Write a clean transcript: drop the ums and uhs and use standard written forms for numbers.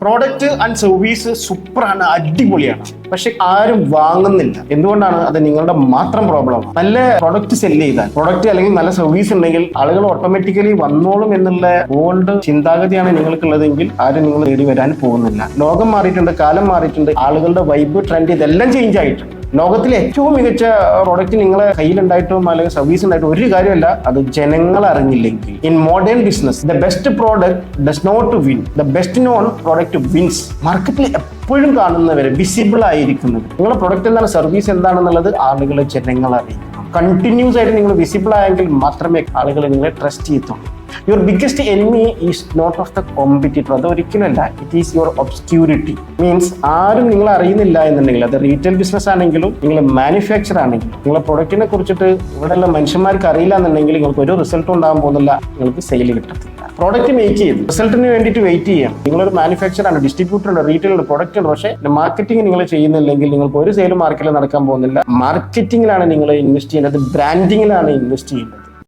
Product and service സൂപ്പറാണ്, അടിപൊളിയാണ്. പക്ഷെ ആരും വാങ്ങുന്നില്ല. എന്തുകൊണ്ടാണ്? അത് നിങ്ങളുടെ മാത്രം പ്രോബ്ലം. നല്ല പ്രോഡക്റ്റ് സെല് ചെയ്താൽ, പ്രോഡക്റ്റ് അല്ലെങ്കിൽ നല്ല സർവീസ് ഉണ്ടെങ്കിൽ ആളുകൾ ഓട്ടോമാറ്റിക്കലി വന്നോളും എന്നുള്ള ഓൾഡ് ചിന്താഗതിയാണ് നിങ്ങൾക്കുള്ളതെങ്കിൽ ആരും നിങ്ങൾ തേടി വരാൻ പോകുന്നില്ല. ലോകം മാറിയിട്ടുണ്ട്, കാലം മാറിയിട്ടുണ്ട്, ആളുകളുടെ വൈബ്, ട്രെൻഡ് ഇതെല്ലാം ചേഞ്ച് ആയിട്ടുണ്ട്. ലോകത്തിലെ ഏറ്റവും മികച്ച പ്രോഡക്റ്റ് നിങ്ങളെ കയ്യിലുണ്ടായിട്ടും അല്ലെങ്കിൽ സർവീസ് ഉണ്ടായിട്ടും ഒരു കാര്യമല്ല, അത് ജനങ്ങൾ അറിഞ്ഞില്ലെങ്കിൽ. In modern business the best product does not win, the best known product wins. മാർക്കറ്റിൽ എപ്പോഴും കാണുന്നവര്, വിസിബിൾ ആയിരിക്കുന്നവർ, നിങ്ങളുടെ പ്രൊഡക്റ്റ് എന്താണ്, സർവീസ് എന്താണെന്നുള്ളത് ആളുകളെ ജനങ്ങൾ അറിയിക്കണം. കണ്ടിന്യൂസ് ആയിട്ട് നിങ്ങൾ വിസിബിൾ ആയെങ്കിൽ മാത്രമേ ആളുകൾ നിങ്ങളെ ട്രസ്റ്റ് ചെയ്യത്തുള്ളൂ. Your biggest enemy is not of the competitor. അത് ഒരിക്കലല്ല, it is your obscurity. Means ആരും നിങ്ങൾ അറിയുന്നില്ല എന്നുണ്ടെങ്കിൽ, അത് റീറ്റെയിൽ ബിസിനസ് ആണെങ്കിലും നിങ്ങൾ മാനുഫാക്ചർ ആണെങ്കിലും, നിങ്ങളെ പ്രൊഡക്റ്റിനെ കുറിച്ചിട്ട് ഇവിടെയുള്ള മനുഷ്യന്മാർക്ക് അറിയില്ല എന്നുണ്ടെങ്കിൽ നിങ്ങൾക്ക് ഒരു റിസൾട്ടും ഉണ്ടാകാൻ പോകുന്നില്ല, നിങ്ങൾക്ക് സെയിൽ കിട്ടത്തില്ല. പ്രോഡക്റ്റ് മേക്ക് ചെയ്ത് റിസൾട്ടിന് വേണ്ടിയിട്ട് വെയിറ്റ് ചെയ്യാം. നിങ്ങളൊരു മാനുഫാക്ചർ ആണ്, ഡിസ്ട്രിബ്യൂട്ടർ ഉണ്ട്, റീറ്റെയിൽ ഉണ്ട്, പ്രൊഡക്റ്റ് ഉണ്ട്, പക്ഷേ മാർക്കറ്റിംഗ് നിങ്ങൾ ചെയ്യുന്നില്ലെങ്കിൽ നിങ്ങൾക്ക് ഒരു സെയിലും മാർക്കറ്റിൽ നടക്കാൻ പോകുന്നില്ല. മാർക്കറ്റിംഗിലാണ് നിങ്ങൾ ഇൻവെസ്റ്റ് ചെയ്യുന്നത്, ബ്രാൻഡിങ്ങിലാണ് ഇൻവെസ്റ്റ് ചെയ്യുന്നത്.